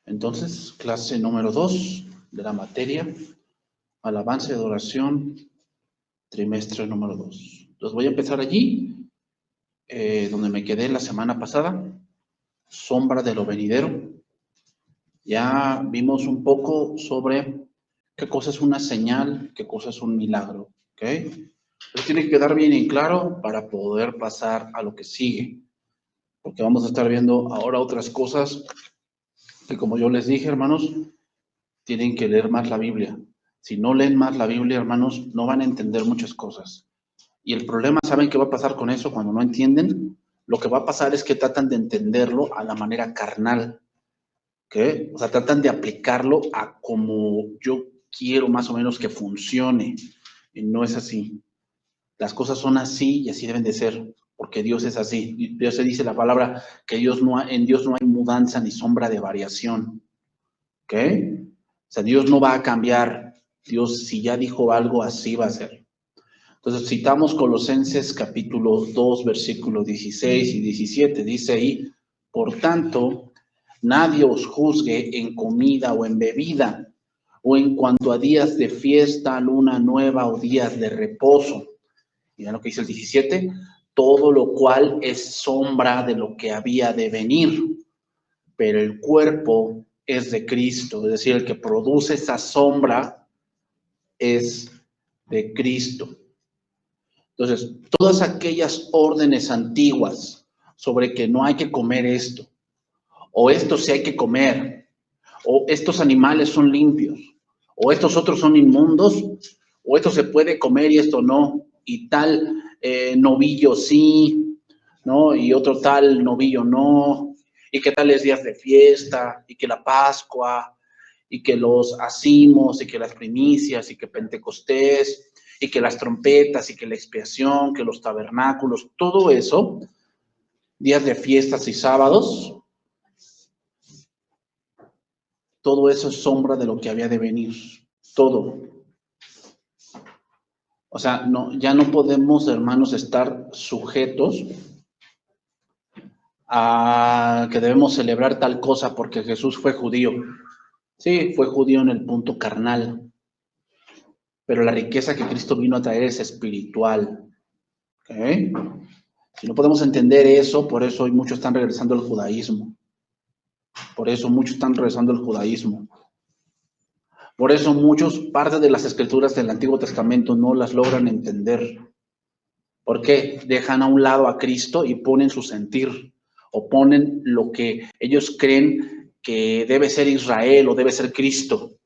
Entonces, clase número 2 de la materia, alabanza y adoración, trimestre número 2. Entonces voy a empezar allí, donde me quedé la semana pasada, sombra de lo venidero. Ya vimos un poco sobre qué cosa es una señal, qué cosa es un milagro, ¿ok? Pero tiene que quedar bien en claro para poder pasar a lo que sigue, porque vamos a estar viendo ahora otras cosas que, como yo les dije, hermanos, tienen que leer más la Biblia. Si no leen más la Biblia, hermanos, no van a entender muchas cosas. Y el problema, ¿saben qué va a pasar con eso cuando no entienden? Lo que va a pasar es que tratan de entenderlo a la manera carnal, ¿ok? O sea, tratan de aplicarlo a como yo quiero más o menos que funcione. Y no es así. Las cosas son así y así deben de ser, porque Dios es así. Dios se dice la palabra que en Dios no hay mudanza ni sombra de variación, ¿ok? O sea, Dios no va a cambiar. Dios, si ya dijo algo, así va a ser. Entonces, citamos Colosenses capítulo 2, versículos 16 y 17. Dice ahí, por tanto, nadie os juzgue en comida o en bebida, o en cuanto a días de fiesta, luna nueva o días de reposo. Miren lo que dice el 17, todo lo cual es sombra de lo que había de venir, pero el cuerpo es de Cristo, es decir, el que produce esa sombra es de Cristo. Entonces, todas aquellas órdenes antiguas sobre que no hay que comer esto, o esto sí hay que comer, o estos animales son limpios, o estos otros son inmundos, o esto se puede comer y esto no, y tal novillo sí, ¿no? Y otro tal novillo no, y que tales días de fiesta, y que la Pascua, y que los acimos, y que las primicias, y que Pentecostés, y que las trompetas, y que la expiación, que los tabernáculos, todo eso, días de fiestas y sábados, todo eso es sombra de lo que había de venir, todo. O sea, no, ya no podemos, hermanos, estar sujetos a que debemos celebrar tal cosa porque Jesús fue judío. Sí, fue judío en el punto carnal, pero la riqueza que Cristo vino a traer es espiritual. ¿Okay? Si no podemos entender eso, por eso hoy muchos están regresando al judaísmo. Por eso muchos están regresando al judaísmo. Por eso muchos, parte de las escrituras del Antiguo Testamento no las logran entender. ¿Por qué? Dejan a un lado a Cristo y ponen su sentir, o ponen lo que ellos creen que debe ser Israel o debe ser Cristo.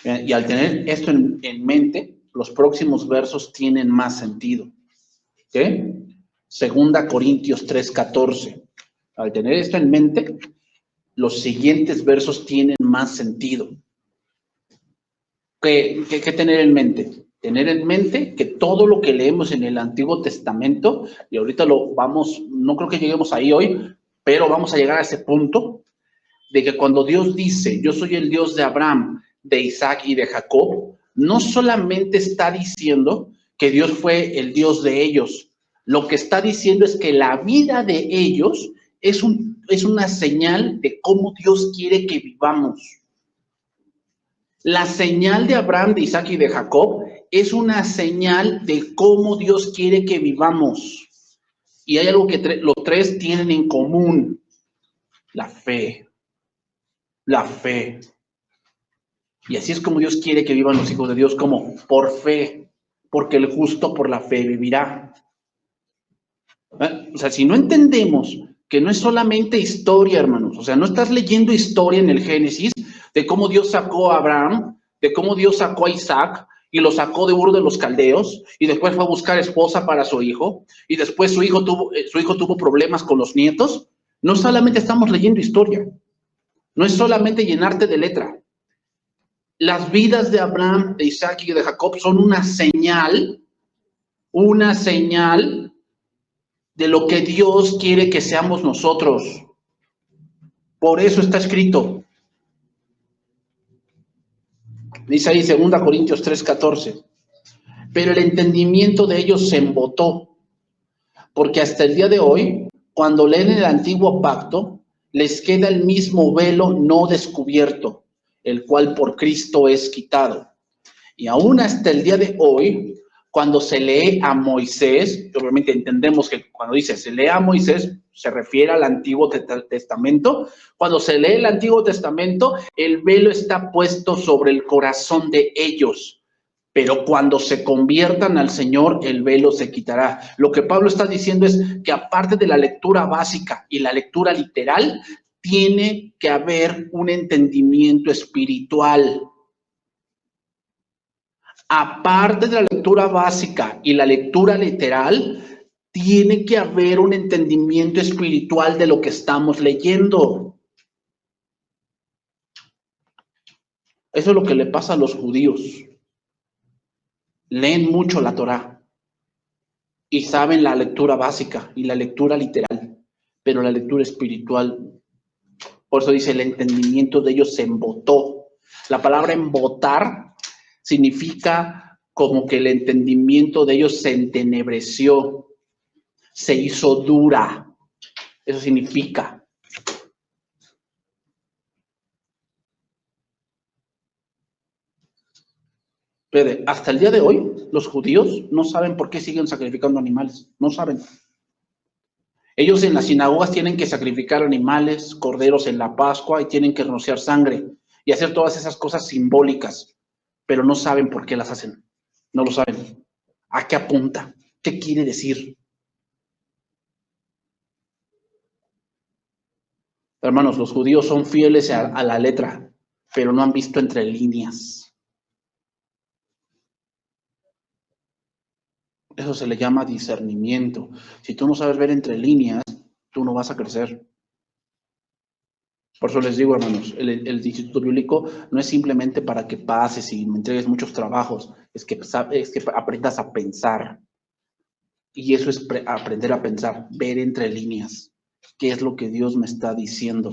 Y al tener esto en mente, los próximos versos tienen más sentido. ¿Qué? 2 Corintios 3:14. Al tener esto en mente, los siguientes versos tienen más sentido. ¿Qué tener en mente? Tener en mente que todo lo que leemos en el Antiguo Testamento, y ahorita lo vamos, no creo que lleguemos ahí hoy, pero vamos a llegar a ese punto, de que cuando Dios dice, yo soy el Dios de Abraham, de Isaac y de Jacob, no solamente está diciendo que Dios fue el Dios de ellos, lo que está diciendo es que la vida de ellos es una señal de cómo Dios quiere que vivamos. La señal de Abraham, de Isaac y de Jacob es una señal de cómo Dios quiere que vivamos. Y hay algo que los tres tienen en común: la fe. La fe. Y así es como Dios quiere que vivan los hijos de Dios, como por fe, porque el justo por la fe vivirá. O sea, si no entendemos que no es solamente historia, hermanos, o sea, no estás leyendo historia en el Génesis de cómo Dios sacó a Abraham, de cómo Dios sacó a Isaac y lo sacó de Ur de los Caldeos y después fue a buscar esposa para su hijo y después su hijo tuvo problemas con los nietos. No solamente estamos leyendo historia, no es solamente llenarte de letra. Las vidas de Abraham, de Isaac y de Jacob son una señal de lo que Dios quiere que seamos nosotros. Por eso está escrito. Dice ahí 2 Corintios 3:14. Pero el entendimiento de ellos se embotó, porque hasta el día de hoy, cuando leen el antiguo pacto, les queda el mismo velo no descubierto, el cual por Cristo es quitado. Y aún hasta el día de hoy, cuando se lee a Moisés, obviamente entendemos que cuando dice se lee a Moisés, se refiere al Antiguo Testamento. Cuando se lee el Antiguo Testamento, el velo está puesto sobre el corazón de ellos. Pero cuando se conviertan al Señor, el velo se quitará. Lo que Pablo está diciendo es que aparte de la lectura básica y la lectura literal, tiene que haber un entendimiento espiritual. Aparte de la lectura básica y la lectura literal, tiene que haber un entendimiento espiritual de lo que estamos leyendo. Eso es lo que le pasa a los judíos. Leen mucho la Torá y saben la lectura básica y la lectura literal, pero la lectura espiritual, por eso dice, el entendimiento de ellos se embotó. La palabra embotar significa como que el entendimiento de ellos se entenebreció, se hizo dura. Eso significa. Pero hasta el día de hoy, los judíos no saben por qué siguen sacrificando animales. No saben. Ellos en las sinagogas tienen que sacrificar animales, corderos en la Pascua y tienen que rociar sangre y hacer todas esas cosas simbólicas, pero no saben por qué las hacen. No lo saben. ¿A qué apunta? ¿Qué quiere decir? Hermanos, los judíos son fieles a la letra, pero no han visto entre líneas. Eso se le llama discernimiento. Si tú no sabes ver entre líneas, tú no vas a crecer. Por eso les digo, hermanos, el instituto bíblico no es simplemente para que pases y me entregues muchos trabajos, es que aprendas a pensar. Y eso es aprender a pensar, ver entre líneas. ¿Qué es lo que Dios me está diciendo?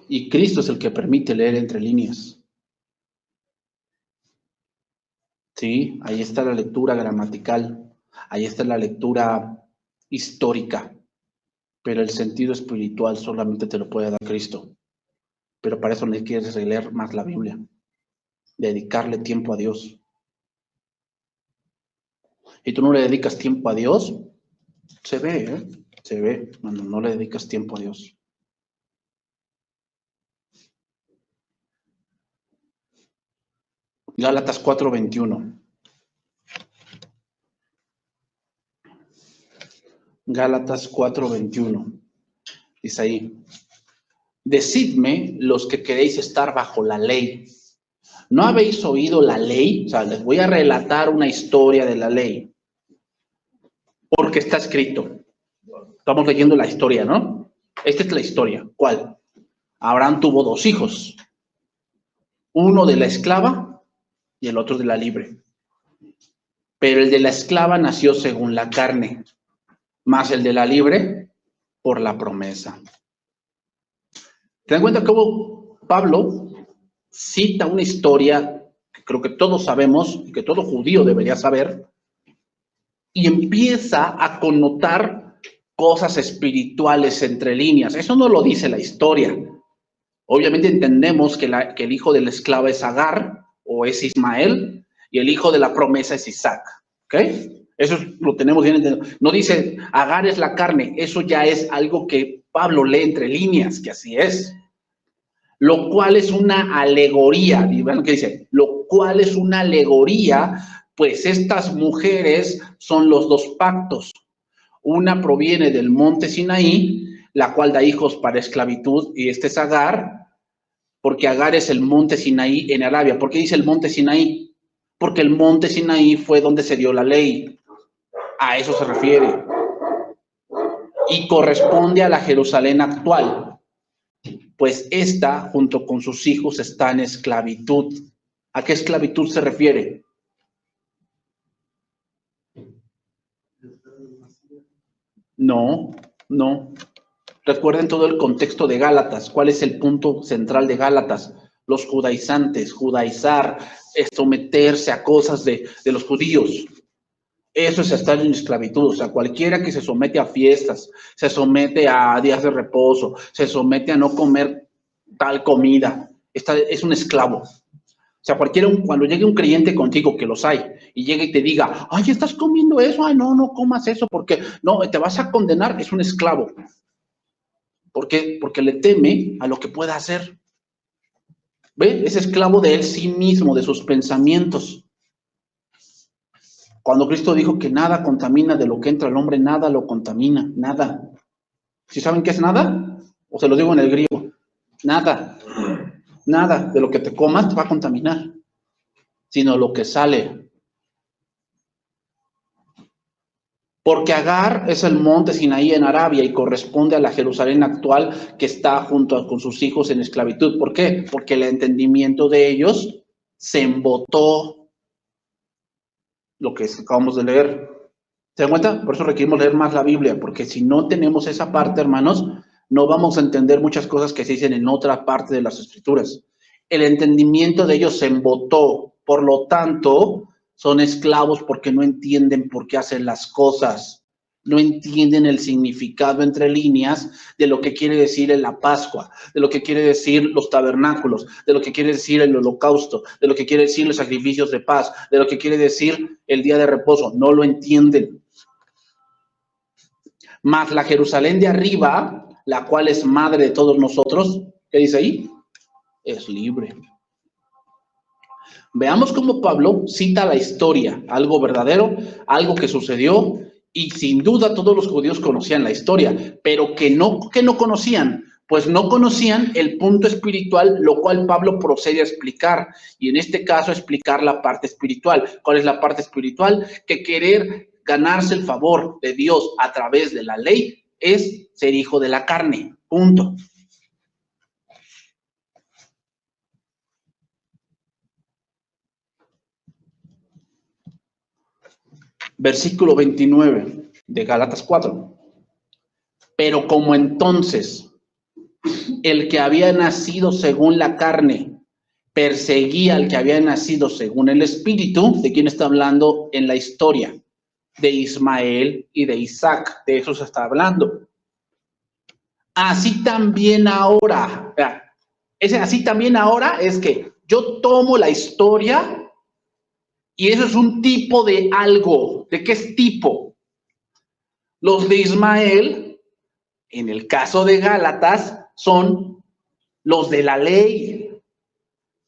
Y Cristo es el que permite leer entre líneas. Sí, ahí está la lectura gramatical, ahí está la lectura histórica, pero el sentido espiritual solamente te lo puede dar Cristo. Pero para eso no quieres leer más la Biblia, dedicarle tiempo a Dios. Y tú no le dedicas tiempo a Dios, se ve cuando no le dedicas tiempo a Dios. Gálatas 4:21. Gálatas 4:21. Dice ahí, decidme los que queréis estar bajo la ley. ¿No habéis oído la ley? O sea, les voy a relatar una historia de la ley. Porque está escrito. Estamos leyendo la historia, ¿no? Esta es la historia. ¿Cuál? Abraham tuvo 2 hijos. Uno de la esclava y el otro de la libre. Pero el de la esclava nació según la carne, más el de la libre por la promesa. ¿Te das cuenta cómo Pablo cita una historia que creo que todos sabemos y que todo judío debería saber, y empieza a connotar cosas espirituales entre líneas? Eso no lo dice la historia. Obviamente entendemos que el hijo de la esclava es Agar o es Ismael y el hijo de la promesa es Isaac. ¿Ok? Eso lo tenemos bien entendido. No dice Agar es la carne, eso ya es algo que Pablo lee entre líneas, que así es. Lo cual es una alegoría, y vean lo que dice, lo cual es una alegoría, pues estas mujeres son los 2 pactos. Una proviene del monte Sinaí, la cual da hijos para esclavitud, y este es Agar, porque Agar es el monte Sinaí en Arabia. ¿Por qué dice el monte Sinaí? Porque el monte Sinaí fue donde se dio la ley. A eso se refiere. Y corresponde a la Jerusalén actual, pues esta, junto con sus hijos, está en esclavitud. ¿A qué esclavitud se refiere? No. Recuerden todo el contexto de Gálatas. ¿Cuál es el punto central de Gálatas? Los judaizantes, judaizar, someterse a cosas de los judíos. Eso es estar en esclavitud. O sea, cualquiera que se somete a fiestas, se somete a días de reposo, se somete a no comer tal comida, es un esclavo. O sea, cualquiera, cuando llegue un creyente contigo, que los hay, y llegue y te diga, ay, estás comiendo eso, ay, no comas eso, porque no, te vas a condenar, es un esclavo. ¿Por qué? Porque le teme a lo que pueda hacer. ¿Ve? Es esclavo de él sí mismo, de sus pensamientos. Cuando Cristo dijo que nada contamina de lo que entra al hombre, nada lo contamina, nada. ¿Sí saben qué es nada? O se lo digo en el griego. Nada. Nada de lo que te comas te va a contaminar, sino lo que sale. Porque Agar es el monte Sinaí en Arabia y corresponde a la Jerusalén actual que está junto con sus hijos en esclavitud. ¿Por qué? Porque el entendimiento de ellos se embotó. Lo que acabamos de leer. ¿Se dan cuenta? Por eso requerimos leer más la Biblia, porque si no tenemos esa parte, hermanos, no vamos a entender muchas cosas que se dicen en otra parte de las Escrituras. El entendimiento de ellos se embotó, por lo tanto, son esclavos porque no entienden por qué hacen las cosas. No entienden el significado entre líneas de lo que quiere decir la Pascua, de lo que quiere decir los tabernáculos, de lo que quiere decir el holocausto, de lo que quiere decir los sacrificios de paz, de lo que quiere decir el día de reposo. No lo entienden. Mas la Jerusalén de arriba, la cual es madre de todos nosotros, ¿qué dice ahí? Es libre. Veamos cómo Pablo cita la historia, algo verdadero, algo que sucedió, y sin duda todos los judíos conocían la historia, pero que no conocían, pues no conocían el punto espiritual, lo cual Pablo procede a explicar, y en este caso explicar la parte espiritual. ¿Cuál es la parte espiritual? Que querer ganarse el favor de Dios a través de la ley es ser hijo de la carne, punto. Versículo 29 de Gálatas 4. Pero como entonces el que había nacido según la carne perseguía al que había nacido según el espíritu, ¿de quién está hablando en la historia? De Ismael y de Isaac, de eso se está hablando. Así también ahora, así también ahora es que yo tomo la historia y eso es un tipo de algo. ¿De qué es tipo? Los de Ismael, en el caso de Gálatas, son los de la ley.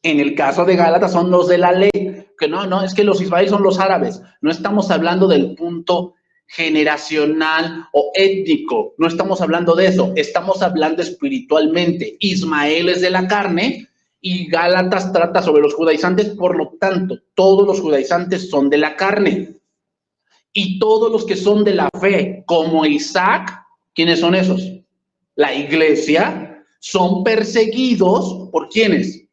En el caso de Gálatas son los de la ley. Que no, es que los Ismael son los árabes. No estamos hablando del punto generacional o étnico. No estamos hablando de eso. Estamos hablando espiritualmente. Ismael es de la carne y Gálatas trata sobre los judaizantes. Por lo tanto, todos los judaizantes son de la carne. Y todos los que son de la fe, como Isaac, ¿quiénes son esos? La iglesia, son perseguidos ¿por quiénes?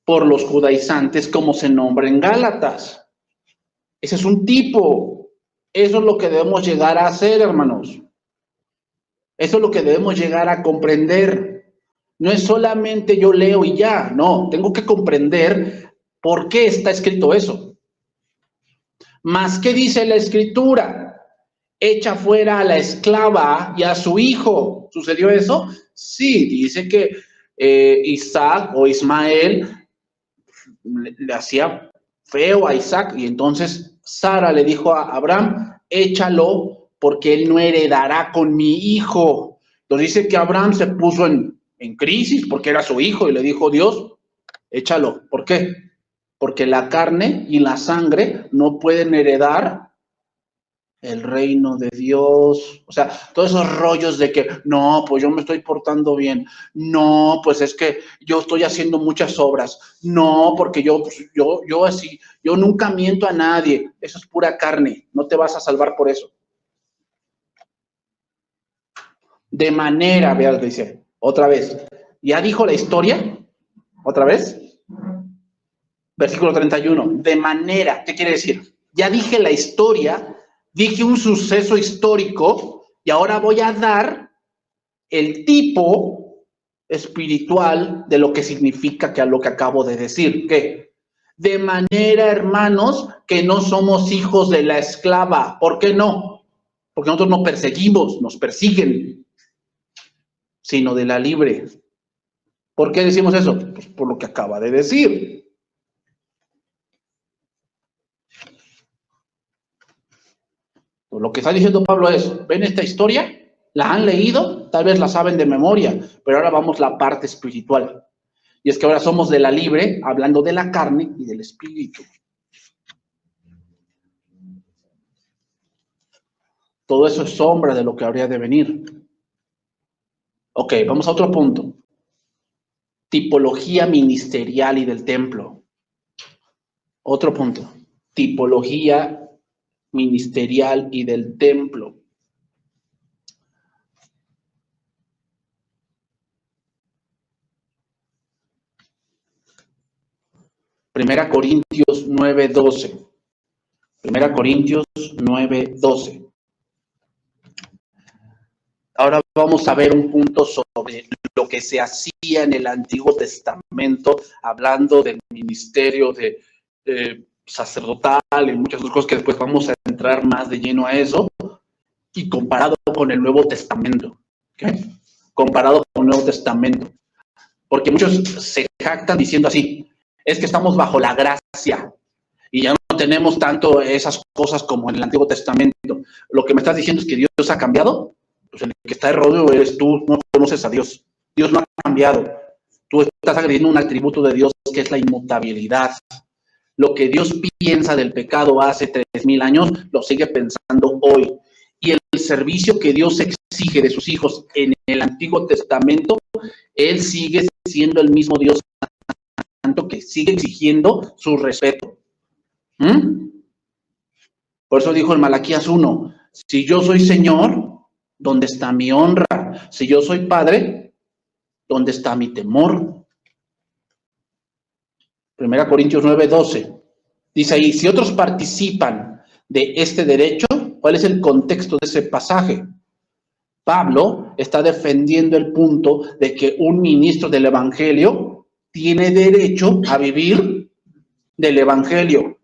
Por los judaizantes, como se nombra en Gálatas. Ese es un tipo. Eso es lo que debemos llegar a hacer, hermanos. Eso es lo que debemos llegar a comprender. No es solamente yo leo y ya, no, tengo que comprender por qué está escrito eso. Mas, ¿qué dice la Escritura? Echa fuera a la esclava y a su hijo. ¿Sucedió eso? Sí, dice que Isaac o Ismael le hacía feo a Isaac y entonces Sara le dijo a Abraham, échalo porque él no heredará con mi hijo. Entonces dice que Abraham se puso en crisis porque era su hijo y le dijo Dios, échalo. ¿Por qué? Porque la carne y la sangre no pueden heredar el reino de Dios. O sea, todos esos rollos de que, no, pues yo me estoy portando bien. No, pues es que yo estoy haciendo muchas obras. No, porque yo nunca miento a nadie. Eso es pura carne. No te vas a salvar por eso. De manera, vean, dice, otra vez. ¿Ya dijo la historia? ¿Otra vez? Versículo 31. De manera, ¿qué quiere decir? Ya dije la historia, dije un suceso histórico y ahora voy a dar el tipo espiritual de lo que significa que a lo que acabo de decir. ¿Qué? De manera, hermanos, que no somos hijos de la esclava. ¿Por qué no? Porque nosotros no perseguimos, nos persiguen, sino de la libre. ¿Por qué decimos eso? Pues por lo que acaba de decir. Pues lo que está diciendo Pablo es, ¿ven esta historia? ¿La han leído? Tal vez la saben de memoria, pero ahora vamos a la parte espiritual. Y es que ahora somos de la libre, hablando de la carne y del espíritu. Todo eso es sombra de lo que habría de venir. Ok, vamos a otro punto. Tipología ministerial y del templo. Otro punto. Tipología ministerial y del templo. Primera Corintios 9:12. Primera Corintios 9:12. Ahora vamos a ver un punto sobre lo que se hacía en el Antiguo Testamento, hablando del ministerio de sacerdotal y muchas otras cosas que después vamos a entrar más de lleno a eso, y comparado con el Nuevo Testamento. ¿Okay? Comparado con el Nuevo Testamento. Porque muchos se jactan diciendo así, es que estamos bajo la gracia y ya no tenemos tanto esas cosas como en el Antiguo Testamento. Lo que me estás diciendo es que Dios ha cambiado. Pues el que está erróneo eres tú, no conoces a Dios. Dios no ha cambiado. Tú estás agrediendo un atributo de Dios que es la inmutabilidad. Lo que Dios piensa del pecado hace 3000 años, lo sigue pensando hoy. Y el servicio que Dios exige de sus hijos en el Antiguo Testamento, Él sigue siendo el mismo Dios santo que sigue exigiendo su respeto. Por eso dijo en Malaquías 1, si yo soy Señor, ¿dónde está mi honra? Si yo soy Padre, ¿dónde está mi temor? Primera Corintios 9:12. Dice ahí, si otros participan de este derecho, ¿cuál es el contexto de ese pasaje? Pablo está defendiendo el punto de que un ministro del Evangelio tiene derecho a vivir del Evangelio.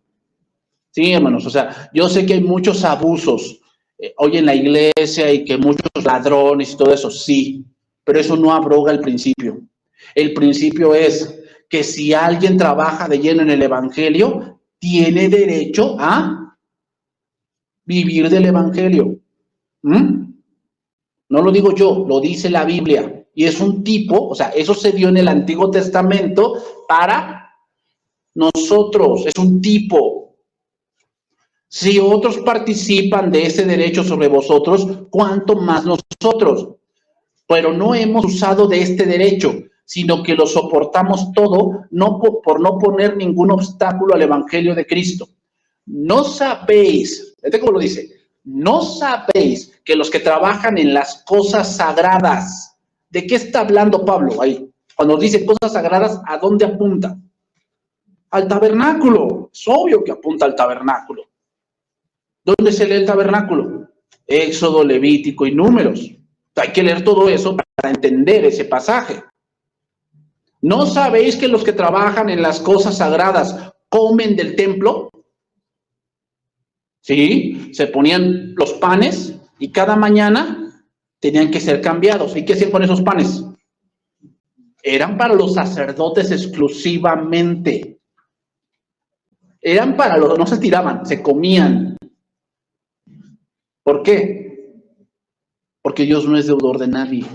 Sí, hermanos, o sea, yo sé que hay muchos abusos hoy en la iglesia y que muchos ladrones y todo eso, sí, pero eso no abroga el principio. El principio es que si alguien trabaja de lleno en el Evangelio, tiene derecho a vivir del Evangelio. No lo digo yo, lo dice la Biblia. Y es un tipo, o sea, eso se dio en el Antiguo Testamento para nosotros, es un tipo. Si otros participan de ese derecho sobre vosotros, ¿cuánto más nosotros? Pero no hemos usado de este derecho, sino que lo soportamos todo, no por no poner ningún obstáculo al Evangelio de Cristo. No sabéis, fíjate cómo lo dice, no sabéis que los que trabajan en las cosas sagradas, ¿de qué está hablando Pablo ahí? Cuando dice cosas sagradas, ¿a dónde apunta? Al tabernáculo. Es obvio que apunta al tabernáculo. ¿Dónde se lee el tabernáculo? Éxodo, Levítico y Números. Hay que leer todo eso para entender ese pasaje. ¿No sabéis que los que trabajan en las cosas sagradas comen del templo? Sí, se ponían los panes y cada mañana tenían que ser cambiados. ¿Y qué hacían con esos panes? Eran para los sacerdotes exclusivamente. Eran para los, no se tiraban, se comían. ¿Por qué? Porque Dios no es deudor de nadie.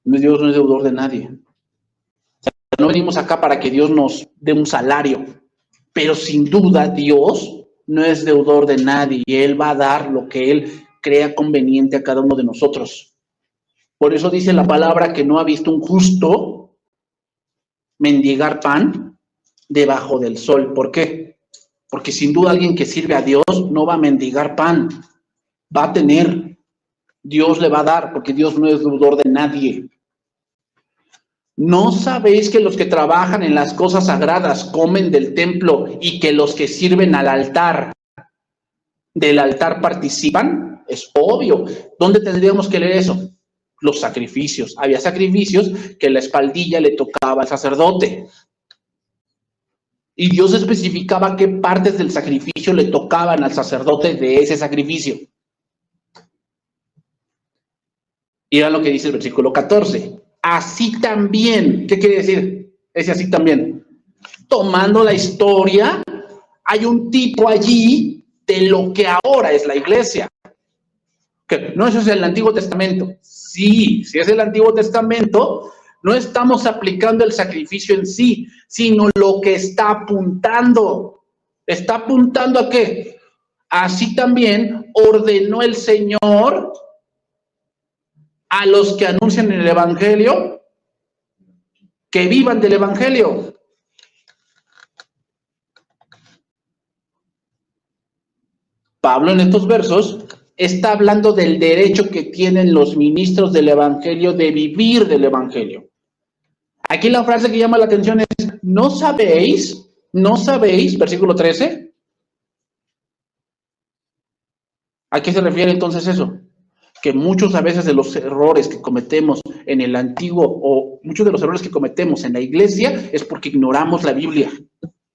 Dios no es deudor de nadie. O sea, no venimos acá para que Dios nos dé un salario, pero sin duda Dios no es deudor de nadie y Él va a dar lo que Él crea conveniente a cada uno de nosotros. Por eso dice la palabra que no ha visto un justo mendigar pan debajo del sol. ¿Por qué? Porque sin duda alguien que sirve a Dios no va a mendigar pan, va a tener, Dios le va a dar, porque Dios no es deudor de nadie. ¿No sabéis que los que trabajan en las cosas sagradas comen del templo y que los que sirven al altar, del altar participan? Es obvio. ¿Dónde tendríamos que leer eso? Los sacrificios. Había sacrificios que la espaldilla le tocaba al sacerdote. Y Dios especificaba qué partes del sacrificio le tocaban al sacerdote de ese sacrificio. Y era lo que dice el versículo 14. Así también, ¿qué quiere decir? Ese así también. Tomando la historia, hay un tipo allí de lo que ahora es la iglesia. ¿Qué? No, eso es el Antiguo Testamento. Sí, si es el Antiguo Testamento, no estamos aplicando el sacrificio en sí, sino lo que está apuntando. ¿Está apuntando a qué? Así también ordenó el Señor a los que anuncian el Evangelio que vivan del Evangelio. Pablo en estos versos está hablando del derecho que tienen los ministros del Evangelio de vivir del Evangelio. Aquí la frase que llama la atención es, ¿no sabéis, versículo 13? ¿A qué se refiere entonces eso? Que muchos a veces de los errores que cometemos en el antiguo, o muchos de los errores que cometemos en la iglesia, es porque ignoramos la Biblia.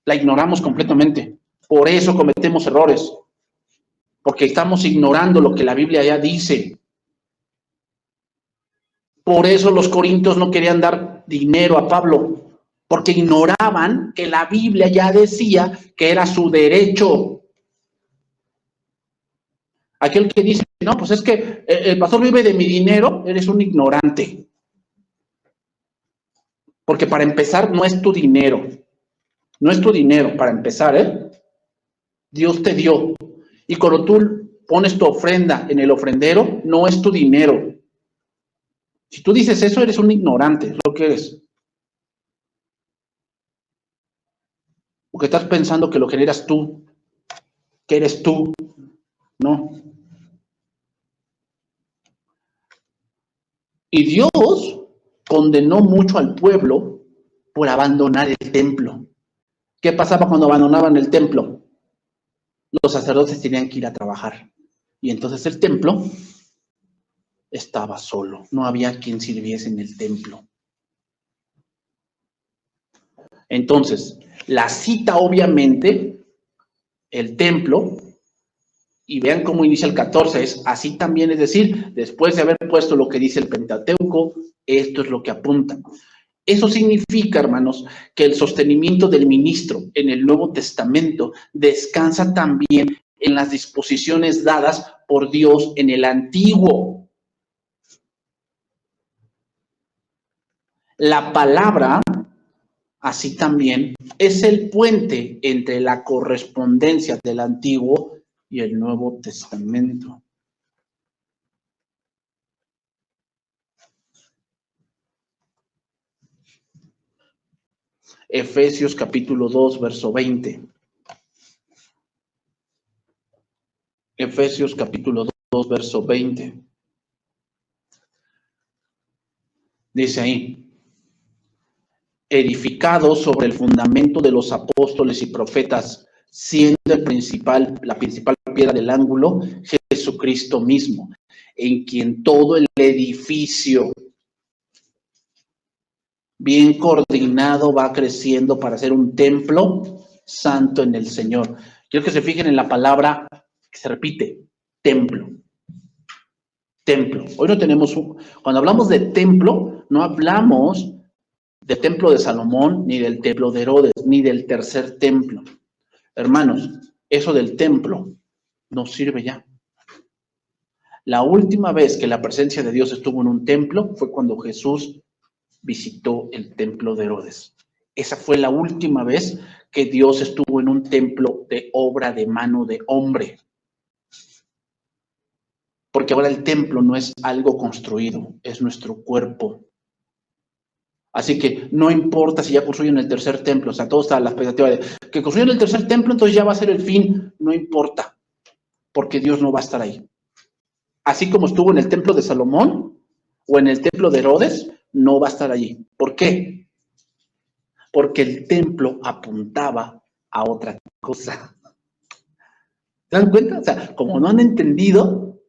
La ignoramos completamente. Por eso cometemos errores. Porque estamos ignorando lo que la Biblia ya dice. Por eso los corintios no querían dar dinero a Pablo, porque ignoraban que la Biblia ya decía que era su derecho. Aquel que dice, no, pues es que el pastor vive de mi dinero, eres un ignorante. Porque para empezar, no es tu dinero. No es tu dinero, para empezar, ¿eh? Dios te dio. Y cuando tú pones tu ofrenda en el ofrendero, no es tu dinero. Si tú dices eso, eres un ignorante, es lo que eres. Porque estás pensando que lo generas tú, que eres tú. No. Y Dios condenó mucho al pueblo por abandonar el templo. ¿Qué pasaba cuando abandonaban el templo? Los sacerdotes tenían que ir a trabajar. Y entonces el templo estaba solo. No había quien sirviese en el templo. Entonces, la cita obviamente, el templo, y vean cómo inicia el 14, es así también, es decir, después de haber puesto lo que dice el Pentateuco, esto es lo que apunta. Eso significa, hermanos, que el sostenimiento del ministro en el Nuevo Testamento descansa también en las disposiciones dadas por Dios en el Antiguo. La palabra, así también, es el puente entre la correspondencia del Antiguo y el Nuevo Testamento. Efesios capítulo 2, verso 20. Efesios capítulo 2, verso 20. Dice ahí, edificado sobre el fundamento de los apóstoles y profetas, siendo la principal piedra del ángulo, Jesucristo mismo, en quien todo el edificio bien coordinado va creciendo para ser un templo santo en el Señor. Quiero que se fijen en la palabra que se repite, templo. Templo. Hoy no tenemos cuando hablamos de templo, no hablamos del templo de Salomón, ni del templo de Herodes, ni del tercer templo. Hermanos, eso del templo no sirve ya. La última vez que la presencia de Dios estuvo en un templo fue cuando Jesús visitó el templo de Herodes. Esa fue la última vez que Dios estuvo en un templo de obra de mano de hombre. Porque ahora el templo no es algo construido, es nuestro cuerpo. Así que no importa si ya construyen el tercer templo, o sea, todo está a la expectativa de que construyen el tercer templo, entonces ya va a ser el fin, no importa, porque Dios no va a estar ahí. Así como estuvo en el templo de Salomón o en el templo de Herodes, no va a estar allí. ¿Por qué? Porque el templo apuntaba a otra cosa. ¿Se dan cuenta? O sea, como no han entendido,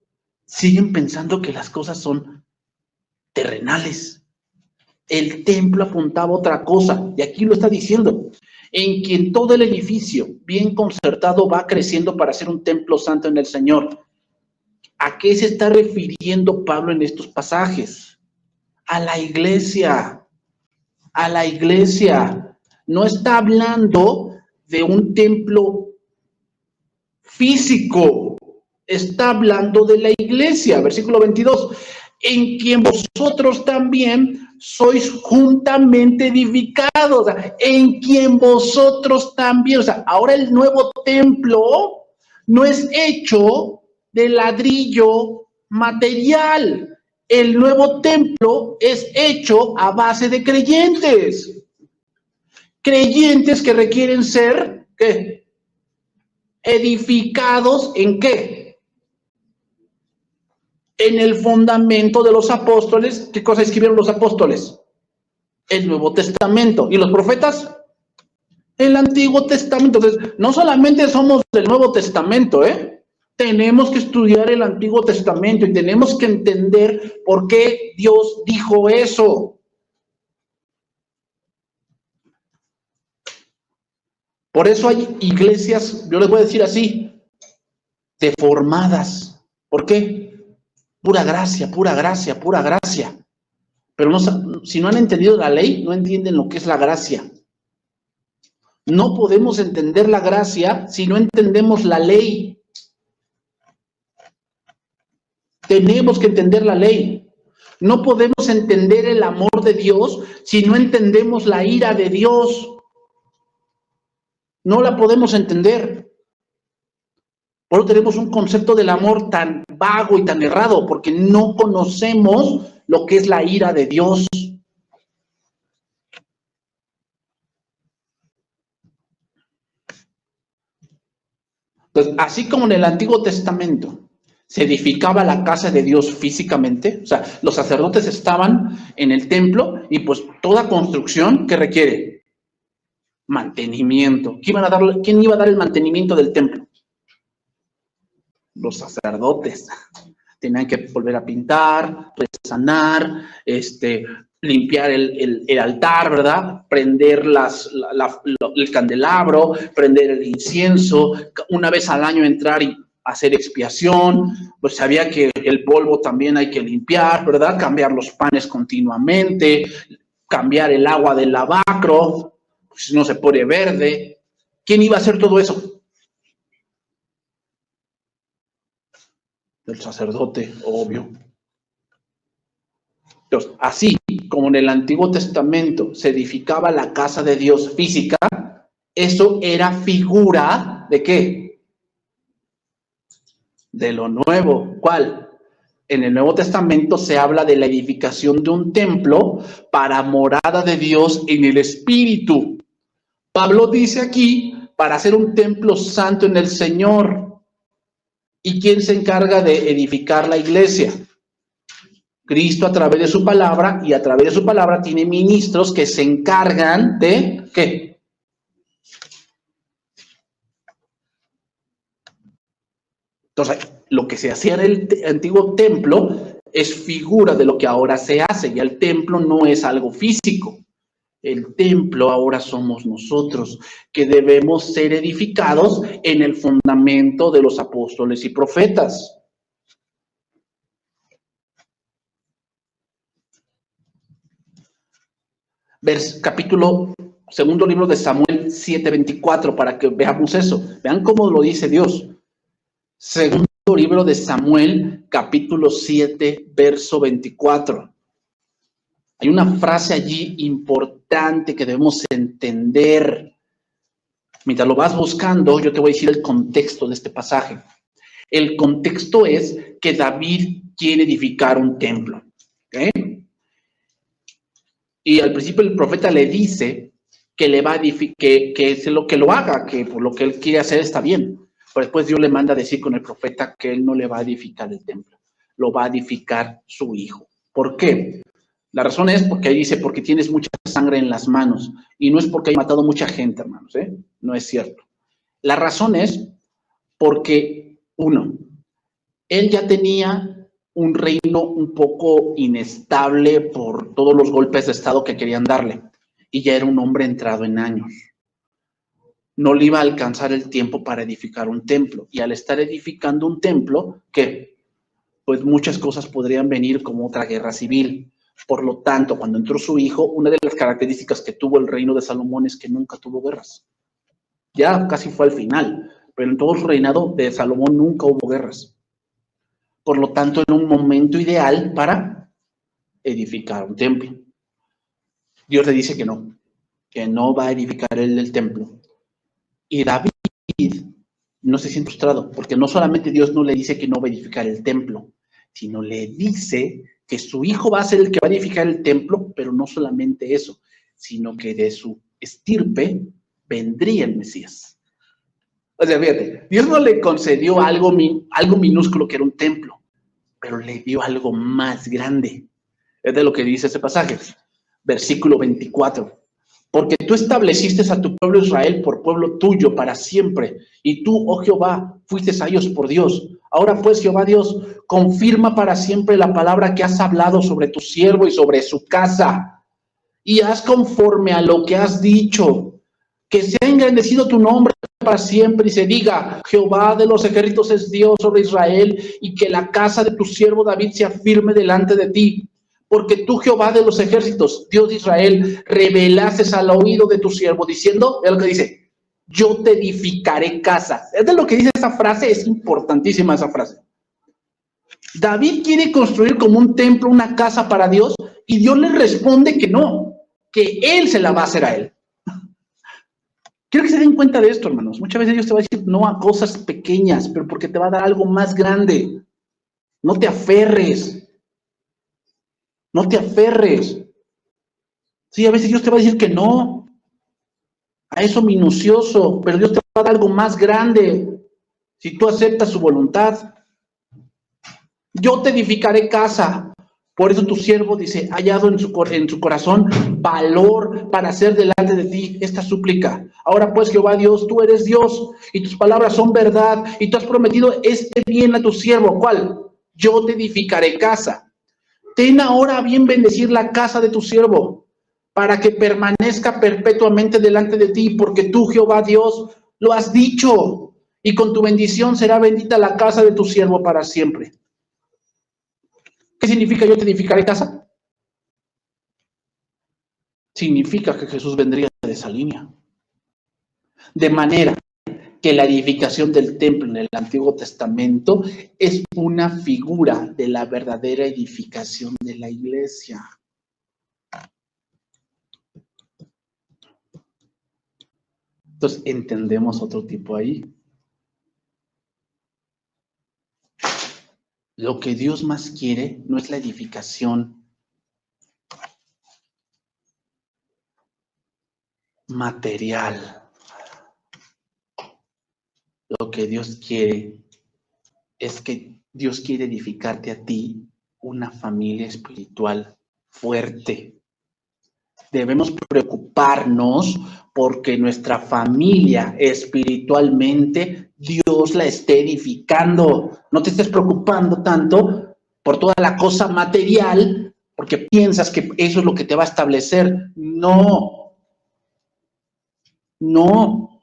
siguen pensando que las cosas son terrenales. El templo apuntaba a otra cosa, y aquí lo está diciendo. en quien todo el edificio, bien concertado, va creciendo para ser un templo santo en el Señor. ¿A qué se está refiriendo Pablo en estos pasajes? A la iglesia. A la iglesia. No está hablando de un templo físico. Está hablando de la iglesia. Versículo 22. En quien vosotros también sois juntamente edificados. O sea, en quien vosotros también. O sea, ahora el nuevo templo no es hecho de ladrillo material. El nuevo templo es hecho a base de creyentes. Creyentes que requieren ser, ¿qué? Edificados ¿en qué? En el fundamento de los apóstoles. ¿Qué cosa escribieron los apóstoles? El Nuevo Testamento. ¿Y los profetas? El Antiguo Testamento. Entonces, no solamente somos del Nuevo Testamento, tenemos que estudiar el Antiguo Testamento y tenemos que entender por qué Dios dijo eso. Por eso hay iglesias, yo les voy a decir así, deformadas. ¿Por qué? Pura gracia, pura gracia, pura gracia. Pero no, si no han entendido la ley, no entienden lo que es la gracia. No podemos entender la gracia si no entendemos la ley. Tenemos que entender la ley. No podemos entender el amor de Dios si no entendemos la ira de Dios. No la podemos entender. Por eso tenemos un concepto del amor tan vago y tan errado, porque no conocemos lo que es la ira de Dios. Entonces, así como en el Antiguo Testamento se edificaba la casa de Dios físicamente, o sea, los sacerdotes estaban en el templo y pues toda construcción que requiere mantenimiento. ¿Quién iba a dar el mantenimiento del templo? Los sacerdotes. Tenían que volver a pintar, resanar, limpiar el altar, ¿verdad? Prender el candelabro, prender el incienso, una vez al año entrar y hacer expiación, pues sabía que el polvo también hay que limpiar, ¿verdad? Cambiar los panes continuamente, cambiar el agua del lavacro, pues no se pone verde. ¿Quién iba a hacer todo eso? El sacerdote, obvio. Entonces, así como en el Antiguo Testamento se edificaba la casa de Dios física, eso era figura ¿de qué? De lo nuevo. ¿Cuál? En el Nuevo Testamento se habla de la edificación de un templo para morada de Dios en el Espíritu. Pablo dice aquí, para hacer un templo santo en el Señor. ¿Y quién se encarga de edificar la iglesia? Cristo a través de su palabra, y a través de su palabra tiene ministros que se encargan de, ¿qué? Entonces, lo que se hacía en el antiguo templo es figura de lo que ahora se hace, y el templo no es algo físico. El templo ahora somos nosotros, que debemos ser edificados en el fundamento de los apóstoles y profetas. Capítulo, segundo libro de Samuel 7:24, para que veamos eso. Vean cómo lo dice Dios. Segundo libro de Samuel, capítulo 7, verso 24. Hay una frase allí importante que debemos entender. Mientras lo vas buscando, yo te voy a decir el contexto de este pasaje. El contexto es que David quiere edificar un templo. ¿Okay? Y al principio el profeta le dice que le va a edificar, que lo haga, que por lo que él quiere hacer está bien. Pero después Dios le manda a decir con el profeta que él no le va a edificar el templo, lo va a edificar su hijo. ¿Por qué? La razón es porque ahí dice, porque tienes mucha sangre en las manos. Y no es porque haya matado mucha gente, hermanos, no es cierto. La razón es porque, uno, él ya tenía un reino un poco inestable por todos los golpes de estado que querían darle. Y ya era un hombre entrado en años. no le iba a alcanzar el tiempo para edificar un templo. Y al estar edificando un templo, ¿qué? Pues muchas cosas podrían venir como otra guerra civil. Por lo tanto, cuando entró su hijo, una de las características que tuvo el reino de Salomón es que nunca tuvo guerras. Ya casi fue al final, pero en todo su reinado de Salomón nunca hubo guerras. Por lo tanto, era un momento ideal para edificar un templo. Dios le dice que no va a edificar él el templo. Y David no se siente frustrado, porque no solamente Dios no le dice que no va a edificar el templo, sino le dice que su hijo va a ser el que va a edificar el templo, pero no solamente eso, sino que de su estirpe vendría el Mesías. O sea, fíjate, Dios no le concedió algo minúsculo que era un templo, pero le dio algo más grande. Es de lo que dice ese pasaje, versículo 24. Porque tú estableciste a tu pueblo Israel por pueblo tuyo para siempre, y tú, oh Jehová, fuiste a ellos por Dios. Ahora pues, Jehová Dios, confirma para siempre la palabra que has hablado sobre tu siervo y sobre su casa, y haz conforme a lo que has dicho, que sea engrandecido tu nombre para siempre, y se diga, Jehová de los ejércitos es Dios sobre Israel, y que la casa de tu siervo David sea firme delante de ti. Porque tú, Jehová de los ejércitos, Dios de Israel, revelases al oído de tu siervo, diciendo, es lo que dice, yo te edificaré casa. Es de lo que dice esa frase, es importantísima esa frase. David quiere construir como un templo, una casa para Dios, y Dios le responde que no, que él se la va a hacer a él. Quiero que se den cuenta de esto, hermanos. Muchas veces Dios te va a decir no a cosas pequeñas, pero porque te va a dar algo más grande. No te aferres. No te aferres. Sí, a veces Dios te va a decir que no a eso minucioso, pero Dios te va a dar algo más grande si tú aceptas su voluntad. Yo te edificaré casa. Por eso tu siervo dice, hallado en su corazón valor para hacer delante de ti esta súplica. Ahora pues, Jehová Dios, tú eres Dios y tus palabras son verdad y tú has prometido este bien a tu siervo. ¿Cuál? Yo te edificaré casa. Ten ahora a bien bendecir la casa de tu siervo para que permanezca perpetuamente delante de ti, porque tú, Jehová Dios, lo has dicho, y con tu bendición será bendita la casa de tu siervo para siempre. ¿Qué significa yo te edificaré casa? Significa que Jesús vendría de esa línea. De manera que la edificación del templo en el Antiguo Testamento es una figura de la verdadera edificación de la iglesia. Entonces, entendemos otro tipo ahí. Lo que Dios más quiere no es la edificación material. Lo que Dios quiere es que Dios quiere edificarte a ti una familia espiritual fuerte. Debemos preocuparnos porque nuestra familia espiritualmente Dios la esté edificando. No te estés preocupando tanto por toda la cosa material porque piensas que eso es lo que te va a establecer. No. No.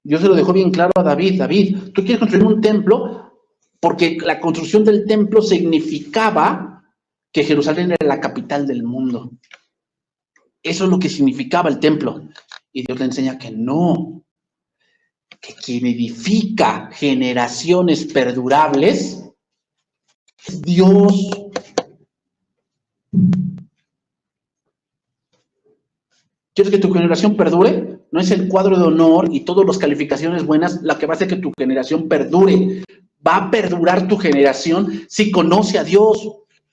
Dios se lo dejó bien claro a David. David, tú quieres construir un templo porque la construcción del templo significaba que Jerusalén era la capital del mundo. Eso es lo que significaba el templo. Y Dios le enseña que no, que quien edifica generaciones perdurables es Dios. ¿Quieres que tu generación perdure? No es el cuadro de honor y todas las calificaciones buenas la que va a hacer que tu generación perdure. Va a perdurar tu generación si conoce a Dios.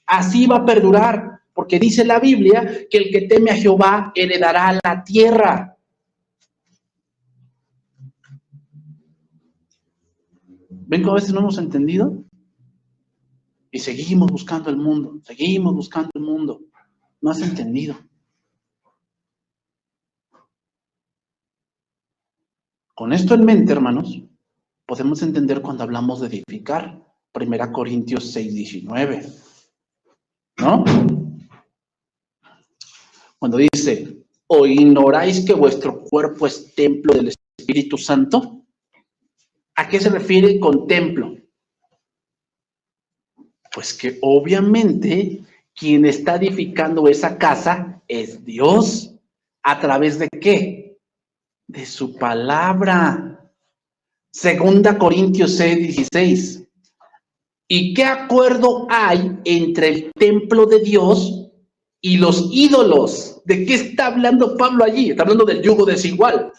Así va a perdurar, porque dice la Biblia que el que teme a Jehová heredará la tierra. ¿Ven cómo a veces no hemos entendido? Y seguimos buscando el mundo, seguimos buscando el mundo. No has entendido. Con esto en mente, hermanos, podemos entender cuando hablamos de edificar. 1 Corintios 6:19. ¿No? Cuando dice, ¿O ignoráis que vuestro cuerpo es templo del Espíritu Santo? ¿A qué se refiere con templo? Pues que obviamente quien está edificando esa casa es Dios. ¿A través de qué? De su palabra. 2 Corintios 6:16. ¿Y qué acuerdo hay entre el templo de Dios y los ídolos? ¿De qué está hablando Pablo allí? Está hablando del yugo desigual.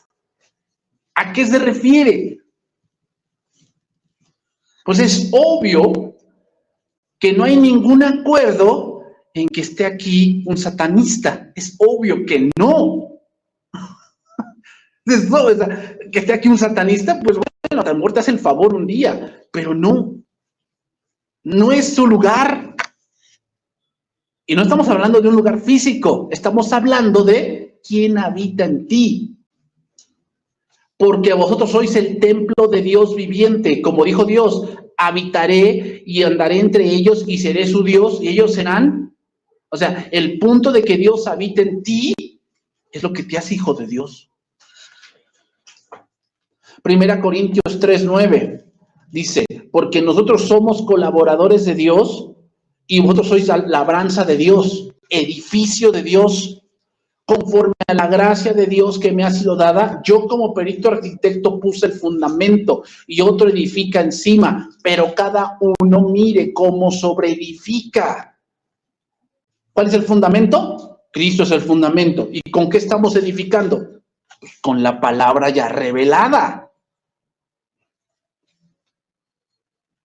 ¿A qué se refiere? Pues es obvio que no hay ningún acuerdo en que esté aquí un satanista. Es obvio que no. Que esté aquí un satanista, pues bueno, la muerte hace el favor un día, pero no. No es su lugar. Y no estamos hablando de un lugar físico, estamos hablando de quién habita en ti. Porque vosotros sois el templo de Dios viviente. Como dijo Dios, habitaré y andaré entre ellos y seré su Dios y ellos serán. O sea, el punto de que Dios habite en ti es lo que te hace hijo de Dios. 1 Corintios 3:9 dice, porque nosotros somos colaboradores de Dios y vosotros sois la labranza de Dios, edificio de Dios, conforme a la gracia de Dios que me ha sido dada. Yo como perito arquitecto puse el fundamento y otro edifica encima, pero cada uno mire cómo sobreedifica. ¿Cuál es el fundamento? Cristo es el fundamento. ¿Y con qué estamos edificando? Pues con la palabra ya revelada.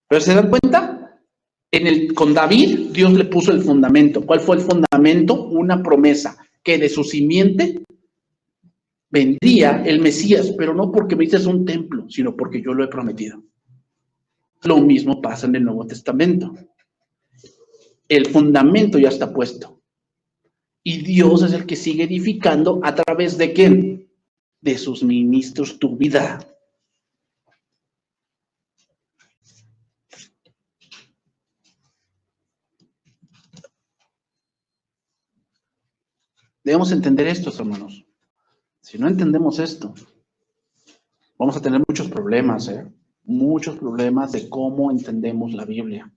¿Pero se dan cuenta? Con David, Dios le puso el fundamento. ¿Cuál fue el fundamento? Una promesa, que de su simiente vendría el Mesías, pero no porque me dices un templo, sino porque yo lo he prometido. Lo mismo pasa en el Nuevo Testamento. El fundamento ya está puesto. Y Dios es el que sigue edificando a través de ¿quién? De sus ministros tu vida. Debemos entender esto, hermanos. Si no entendemos esto, vamos a tener muchos problemas, muchos problemas de cómo entendemos la Biblia.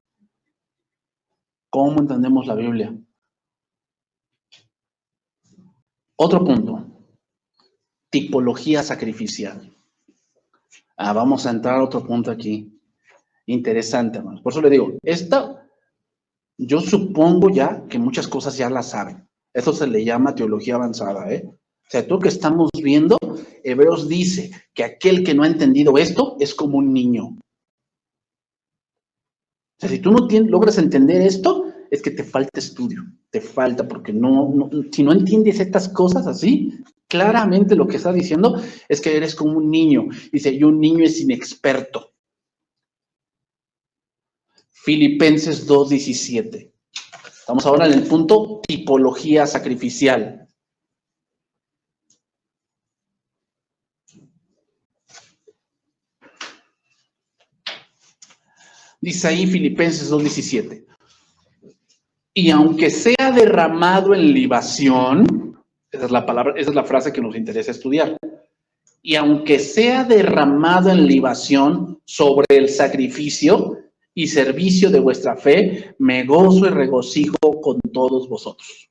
¿Cómo entendemos la Biblia? Otro punto. Tipología sacrificial. Vamos a entrar a otro punto aquí. Interesante, hermanos. Por eso le digo, yo supongo ya que muchas cosas ya las saben. Eso se le llama teología avanzada, O sea, todo lo que estamos viendo, Hebreos dice que aquel que no ha entendido esto es como un niño. O sea, si tú no logras entender esto, es que te falta estudio. Te falta, porque si no entiendes estas cosas así, claramente lo que está diciendo es que eres como un niño. Dice, y un niño es inexperto. Filipenses 2:17. Estamos ahora en el punto tipología sacrificial. Dice ahí Filipenses 2:17. Y aunque sea derramado en libación, esa es la frase que nos interesa estudiar. Y aunque sea derramado en libación sobre el sacrificio y servicio de vuestra fe, me gozo y regocijo con todos vosotros.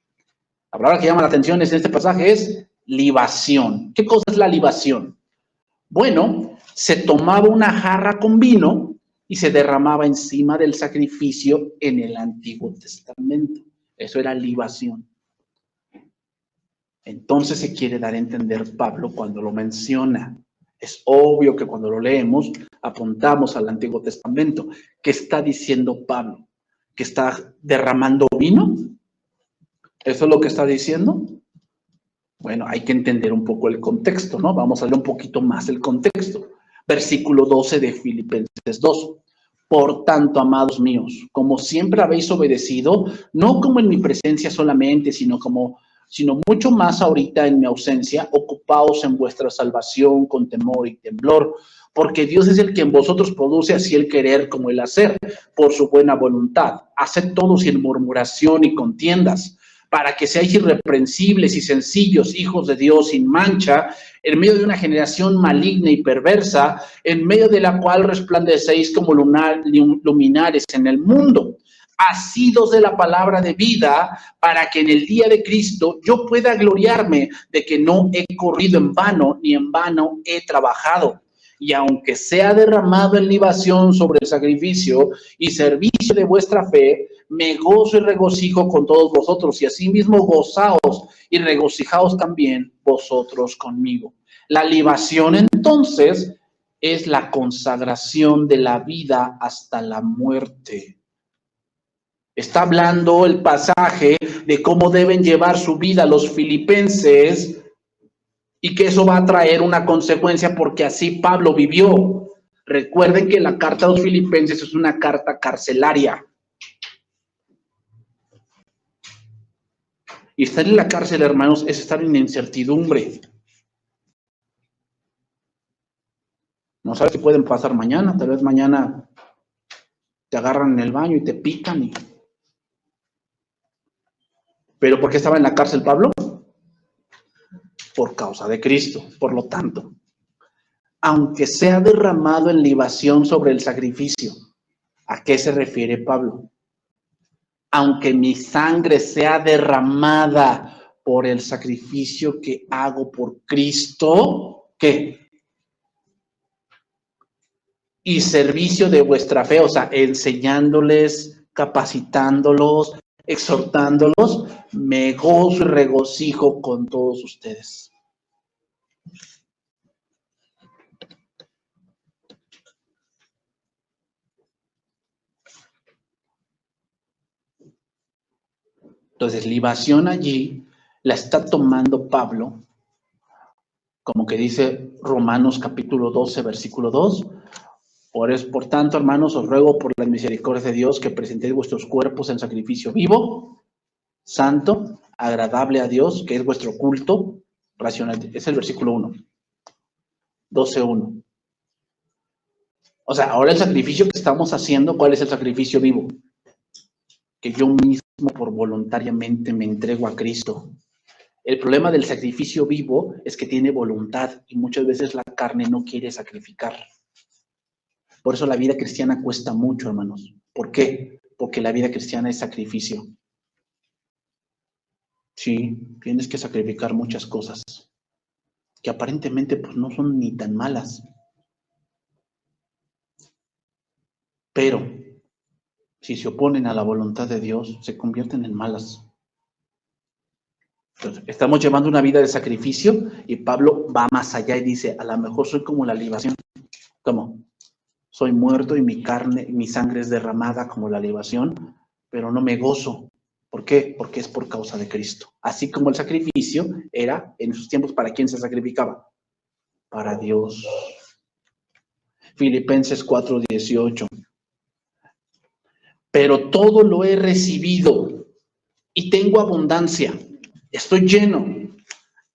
La palabra que llama la atención en este pasaje es libación. ¿Qué cosa es la libación? Bueno, se tomaba una jarra con vino y se derramaba encima del sacrificio en el Antiguo Testamento. Eso era libación. Entonces se quiere dar a entender Pablo cuando lo menciona. Es obvio que cuando lo leemos apuntamos al Antiguo Testamento. ¿Qué está diciendo Pablo? ¿Que está derramando vino? ¿Eso es lo que está diciendo? Bueno, hay que entender un poco el contexto, ¿no? Vamos a leer un poquito más el contexto. Versículo 12 de Filipenses 2. Por tanto, amados míos, como siempre habéis obedecido, no como en mi presencia solamente, sino mucho más ahorita en mi ausencia, ocupaos en vuestra salvación con temor y temblor, porque Dios es el que en vosotros produce así el querer como el hacer, por su buena voluntad. Haced todo sin murmuración y contiendas, para que seáis irreprensibles y sencillos, hijos de Dios sin mancha, en medio de una generación maligna y perversa, en medio de la cual resplandecéis como luminares en el mundo, asidos de la palabra de vida, para que en el día de Cristo yo pueda gloriarme de que no he corrido en vano, ni en vano he trabajado. Y aunque sea derramado en libación sobre el sacrificio y servicio de vuestra fe, me gozo y regocijo con todos vosotros, y asimismo gozaos y regocijaos también vosotros conmigo. La libación, entonces, es la consagración de la vida hasta la muerte. Está hablando el pasaje de cómo deben llevar su vida los filipenses y que eso va a traer una consecuencia porque así Pablo vivió. Recuerden que la carta a los filipenses es una carta carcelaria. Y estar en la cárcel, hermanos, es estar en incertidumbre. No sabes qué pueden pasar mañana. Tal vez mañana te agarran en el baño y te pican. ¿Pero por qué estaba en la cárcel Pablo? Por causa de Cristo. Por lo tanto, aunque sea derramado en libación sobre el sacrificio, ¿a qué se refiere Pablo? Aunque mi sangre sea derramada por el sacrificio que hago por Cristo, ¿qué? Y servicio de vuestra fe, o sea, enseñándoles, capacitándolos, exhortándolos, me gozo y regocijo con todos ustedes. Entonces, libación allí la está tomando Pablo, como que dice Romanos capítulo 12, versículo 2. Por tanto, hermanos, os ruego por la misericordia de Dios que presentéis vuestros cuerpos en sacrificio vivo, santo, agradable a Dios, que es vuestro culto racional. Es el versículo 1. 12:1. O sea, ahora el sacrificio que estamos haciendo, ¿cuál es el sacrificio vivo? Que yo mismo por voluntariamente me entrego a Cristo. El problema del sacrificio vivo es que tiene voluntad y muchas veces la carne no quiere sacrificar. Por eso la vida cristiana cuesta mucho, hermanos. ¿Por qué? Porque la vida cristiana es sacrificio. Sí, tienes que sacrificar muchas cosas que aparentemente pues no son ni tan malas. Pero si se oponen a la voluntad de Dios, se convierten en malas. Entonces, estamos llevando una vida de sacrificio y Pablo va más allá y dice, a lo mejor soy como la libación. ¿Cómo? Soy muerto y mi carne, mi sangre es derramada como la libación, pero no me gozo. ¿Por qué? Porque es por causa de Cristo. Así como el sacrificio era en esos tiempos, ¿para quién se sacrificaba? Para Dios. Filipenses 4:18. Pero todo lo he recibido y tengo abundancia. Estoy lleno,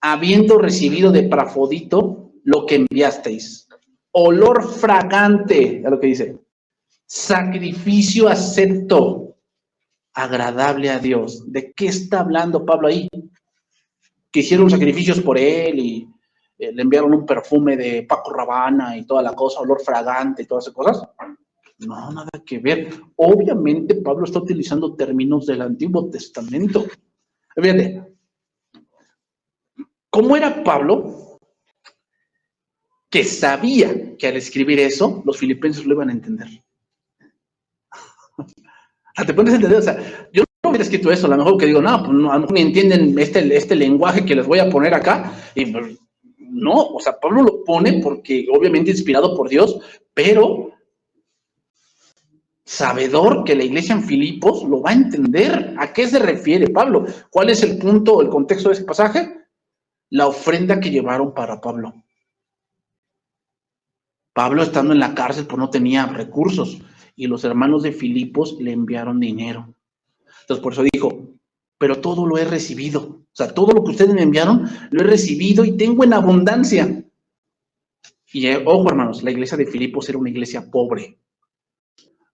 habiendo recibido de Epafrodito lo que enviasteis. Olor fragante, es lo que dice. Sacrificio acepto, agradable a Dios. ¿De qué está hablando Pablo ahí? Que hicieron sacrificios por él y le enviaron un perfume de Paco Rabanne y toda la cosa, olor fragante y todas esas cosas. No, nada que ver. Obviamente Pablo está utilizando términos del Antiguo Testamento. Fíjate, ¿cómo era Pablo? Que sabía que al escribir eso, los filipenses lo iban a entender. ¿Te pones a entender? O sea, yo no hubiera escrito eso, a lo mejor que digo, no, pues no, a lo mejor ni entienden este lenguaje que les voy a poner acá. Y pues, no, o sea, Pablo lo pone porque obviamente inspirado por Dios, pero sabedor que la iglesia en Filipos lo va a entender. ¿A qué se refiere Pablo? ¿Cuál es el punto, el contexto de ese pasaje? La ofrenda que llevaron para Pablo. Pablo, estando en la cárcel, pues no tenía recursos y los hermanos de Filipos le enviaron dinero. Entonces, por eso dijo, pero todo lo he recibido. O sea, todo lo que ustedes me enviaron, lo he recibido y tengo en abundancia. Y ojo, hermanos, la iglesia de Filipos era una iglesia pobre.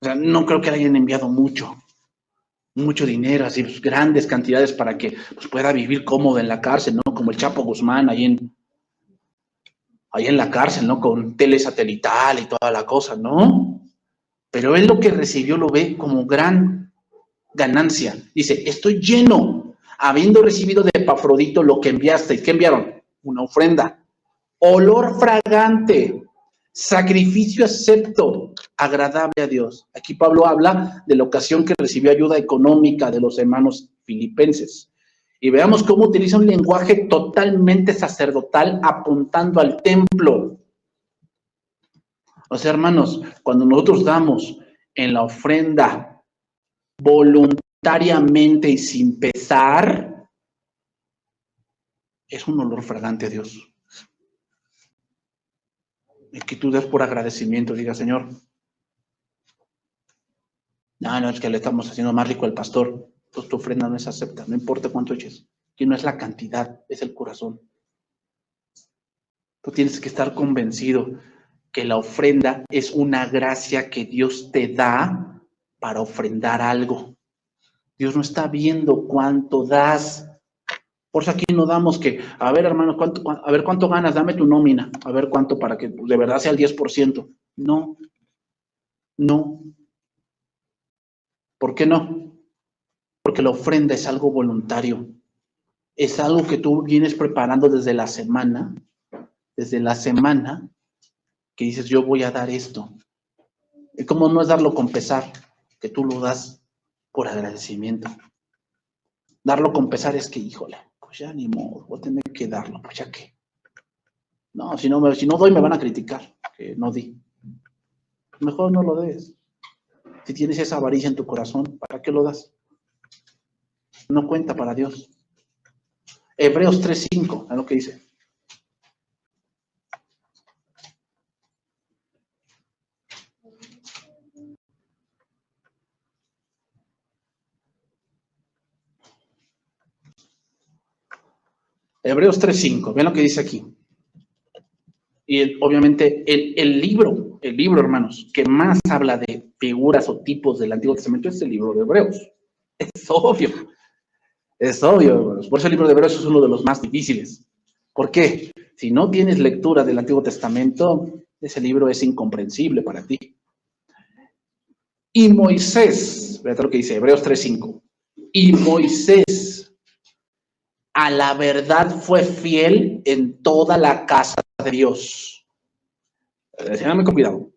O sea, no creo que le hayan enviado mucho. mucho dinero, así pues, grandes cantidades para que pues, pueda vivir cómodo en la cárcel, ¿no? Como el Chapo Guzmán ahí en la cárcel, ¿no? Con tele satelital y toda la cosa, ¿no? Pero él lo que recibió lo ve como gran ganancia. Dice, estoy lleno, habiendo recibido de Epafrodito lo que enviasteis. ¿Qué enviaron? Una ofrenda. Olor fragante, sacrificio acepto, agradable a Dios. Aquí Pablo habla de la ocasión que recibió ayuda económica de los hermanos filipenses. Y veamos cómo utiliza un lenguaje totalmente sacerdotal apuntando al templo. O sea, hermanos, cuando nosotros damos en la ofrenda voluntariamente y sin pesar, es un olor fragante a Dios. Y que tú des por agradecimiento, diga, Señor, no, es que le estamos haciendo más rico al pastor, pues tu ofrenda no es acepta, no importa cuánto eches, que no es la cantidad, es el corazón. Tú tienes que estar convencido que la ofrenda es una gracia que Dios te da para ofrendar algo. Dios no está viendo cuánto das. Por eso aquí no damos que, a ver, hermano, a ver cuánto ganas, dame tu nómina, a ver cuánto para que de verdad sea el 10%. No, no. ¿Por qué no? Porque la ofrenda es algo voluntario. Es algo que tú vienes preparando desde la semana, que dices, yo voy a dar esto. Y como no es darlo con pesar, que tú lo das por agradecimiento. Darlo con pesar es que, híjole, pues ya ni modo, voy a tener que darlo, pues ya que. No, si no doy me van a criticar, que no di. Mejor no lo des. Si tienes esa avaricia en tu corazón, ¿para qué lo das? No cuenta para Dios. Hebreos 3:5, es lo que dice. Hebreos 3:5, ven lo que dice aquí. Y obviamente el libro, hermanos, que más habla de figuras o tipos del Antiguo Testamento es el libro de Hebreos. Es obvio, hermanos. Por eso el libro de Hebreos es uno de los más difíciles. ¿Por qué? Si no tienes lectura del Antiguo Testamento, ese libro es incomprensible para ti. Y Moisés, fíjate lo que dice Hebreos 3:5. Y Moisés a la verdad fue fiel en toda la casa de Dios. Déjame con cuidado.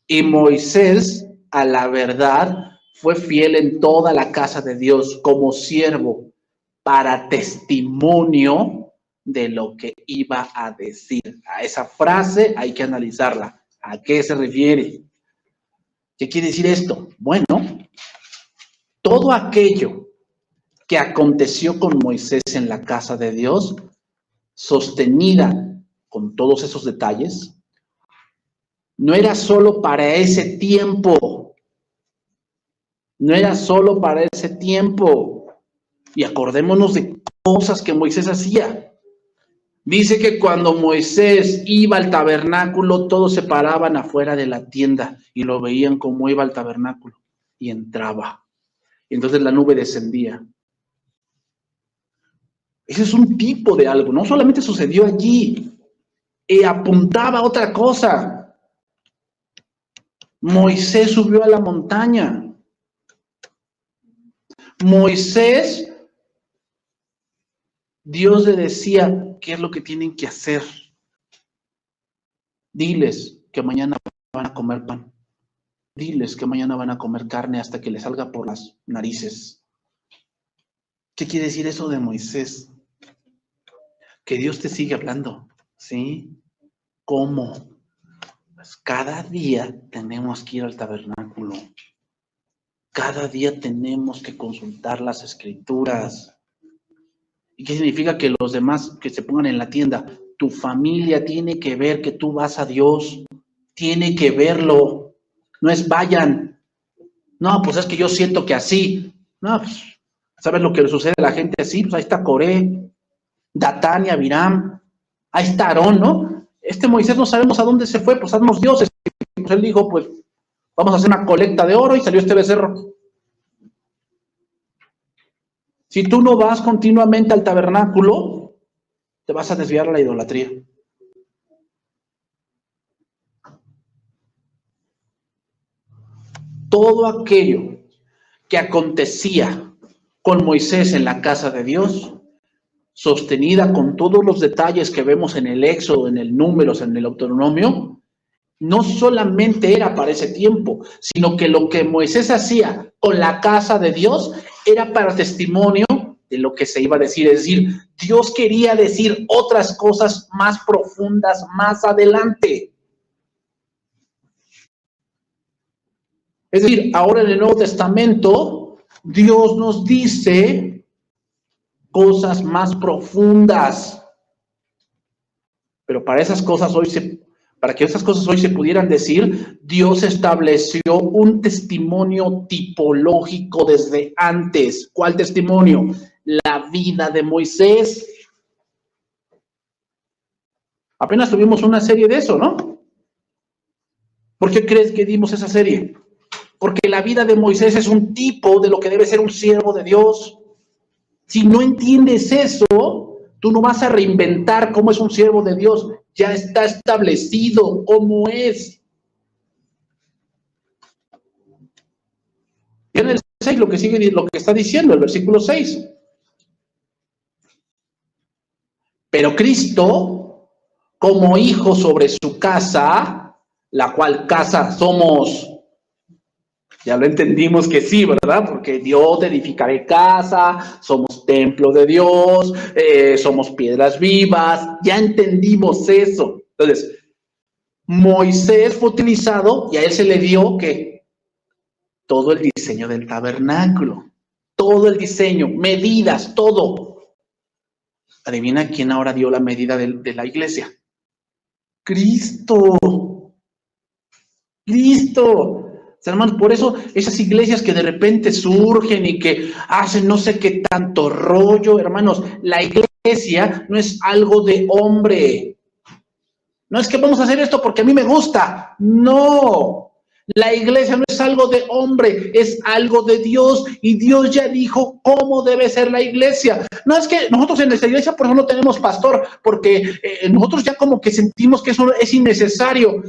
Y Moisés a la verdad fue fiel en toda la casa de Dios como siervo para testimonio de lo que iba a decir. A esa frase hay que analizarla. ¿A qué se refiere? ¿Qué quiere decir esto? Bueno, todo aquello que aconteció con Moisés en la casa de Dios, sostenida con todos esos detalles, no era solo para ese tiempo. No era solo para ese tiempo. Y acordémonos de cosas que Moisés hacía. Dice que cuando Moisés iba al tabernáculo, todos se paraban afuera de la tienda y lo veían como iba al tabernáculo y entraba. Y entonces la nube descendía. Ese es un tipo de algo. No solamente sucedió allí, apuntaba a otra cosa. Moisés subió a la montaña. Moisés, Dios le decía qué es lo que tienen que hacer. Diles que mañana van a comer pan. Diles que mañana van a comer carne hasta que les salga por las narices. ¿Qué quiere decir eso de Moisés? Que Dios te sigue hablando, ¿sí? ¿Cómo? Pues cada día tenemos que ir al tabernáculo. Cada día tenemos que consultar las escrituras. ¿Y qué significa? Que los demás que se pongan en la tienda, tu familia tiene que ver que tú vas a Dios, tiene que verlo, no es vayan. No, pues es que yo siento que así. No, pues, ¿sabes lo que le sucede a la gente así? Pues ahí está Coré, Datán y Abiram, ahí está Aarón, ¿no? Moisés no sabemos a dónde se fue, pues haznos dioses. Pues él dijo, pues vamos a hacer una colecta de oro y salió este becerro. Si tú no vas continuamente al tabernáculo, te vas a desviar a la idolatría. Todo aquello que acontecía con Moisés en la casa de Dios, sostenida con todos los detalles que vemos en el Éxodo, en el Números, en el Deuteronomio, no solamente era para ese tiempo, sino que lo que Moisés hacía con la casa de Dios era para testimonio de lo que se iba a decir. Es decir, Dios quería decir otras cosas más profundas más adelante. Es decir, ahora en el Nuevo Testamento, Dios nos dice cosas más profundas. Pero para esas cosas para que esas cosas hoy se pudieran decir, Dios estableció un testimonio tipológico desde antes. ¿Cuál testimonio? La vida de Moisés. Apenas tuvimos una serie de eso, ¿no? ¿Por qué crees que dimos esa serie? Porque la vida de Moisés es un tipo de lo que debe ser un siervo de Dios. Si no entiendes eso, tú no vas a reinventar cómo es un siervo de Dios. Ya está establecido cómo es. Y en el 6 lo que sigue, lo que está diciendo, el versículo 6. Pero Cristo, como hijo sobre su casa, la cual casa somos, ya lo entendimos que sí, ¿verdad? Porque Dios edificará casa, somos templo de Dios, somos piedras vivas, ya entendimos eso. Entonces, Moisés fue utilizado y a él se le dio que todo el diseño del tabernáculo, todo el diseño, medidas, todo. Adivina quién ahora dio la medida de la iglesia. Cristo. Cristo. Hermanos, por eso esas iglesias que de repente surgen y que hacen no sé qué tanto rollo, hermanos, la iglesia no es algo de hombre. No es que vamos a hacer esto porque a mí me gusta. No. La iglesia no es algo de hombre, es algo de Dios, y Dios ya dijo cómo debe ser la iglesia. No es que nosotros en esta iglesia por eso no tenemos pastor, porque nosotros ya como que sentimos que eso es innecesario.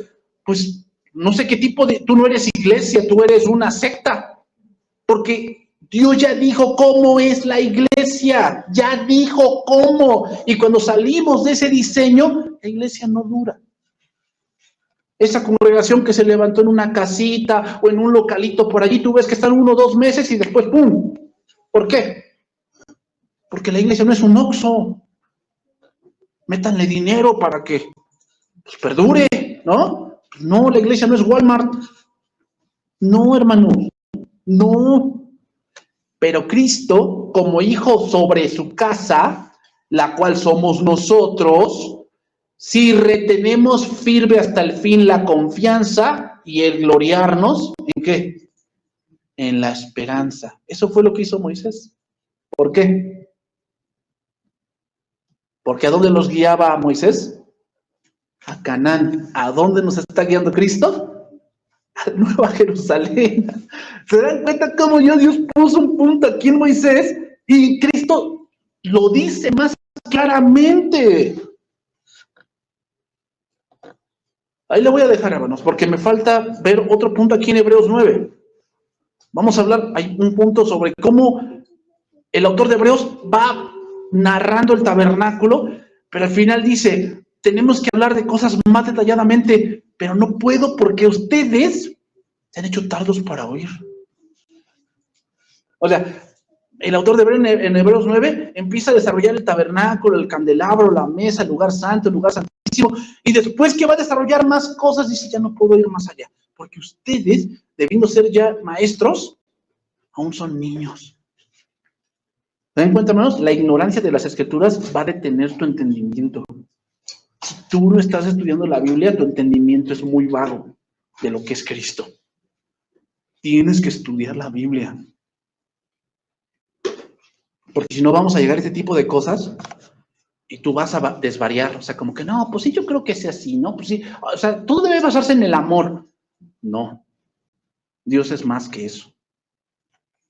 Pues no sé qué tipo de... Tú no eres iglesia, tú eres una secta, porque Dios ya dijo cómo es la iglesia, ya dijo cómo, y cuando salimos de ese diseño, la iglesia no dura. Esa congregación que se levantó en una casita o en un localito por allí, tú ves que están 1 o 2 meses y después ¡pum! ¿Por qué? Porque la iglesia no es un Oxxo. Métanle dinero para que pues, perdure, ¿no? No, la iglesia no es Walmart. No, hermanos, no. Pero Cristo, como hijo sobre su casa, la cual somos nosotros, si retenemos firme hasta el fin la confianza y el gloriarnos, ¿en qué? En la esperanza. Eso fue lo que hizo Moisés. ¿Por qué? Porque ¿a dónde los guiaba Moisés? A Canaán. ¿A dónde nos está guiando Cristo? A Nueva Jerusalén. ¿Se dan cuenta cómo Dios puso un punto aquí en Moisés y Cristo lo dice más claramente? Ahí le voy a dejar, hermanos, porque me falta ver otro punto aquí en Hebreos 9. Vamos a hablar, hay un punto sobre cómo el autor de Hebreos va narrando el tabernáculo, pero al final dice, tenemos que hablar de cosas más detalladamente, pero no puedo porque ustedes se han hecho tardos para oír. O sea, el autor de Hebreos en Hebreos 9 empieza a desarrollar el tabernáculo, el candelabro, la mesa, el lugar santo, el lugar santísimo, y después que va a desarrollar más cosas, dice, ya no puedo ir más allá, porque ustedes, debiendo ser ya maestros, aún son niños. ¿Se dan cuenta, hermanos? La ignorancia de las escrituras va a detener tu entendimiento. Si tú no estás estudiando la Biblia, tu entendimiento es muy vago de lo que es Cristo. Tienes que estudiar la Biblia. Porque si no vamos a llegar a este tipo de cosas y tú vas a desvariar. O sea, como que no, pues sí, yo creo que sea así, ¿no? Pues sí, o sea, todo debe basarse en el amor. No. Dios es más que eso.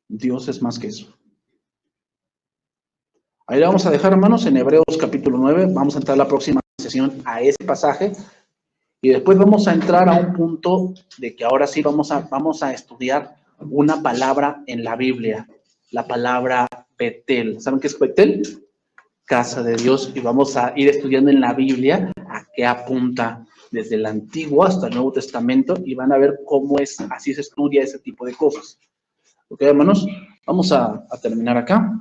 Dios es más que eso. Ahí la vamos a dejar, hermanos, en Hebreos capítulo 9. Vamos a entrar la próxima sesión a ese pasaje. Y después vamos a entrar a un punto de que ahora sí vamos a estudiar una palabra en la Biblia. La palabra Betel. ¿Saben qué es Betel? Casa de Dios. Y vamos a ir estudiando en la Biblia a qué apunta desde el Antiguo hasta el Nuevo Testamento. Y van a ver cómo es, así se estudia ese tipo de cosas. ¿Ok, hermanos? Vamos a terminar acá.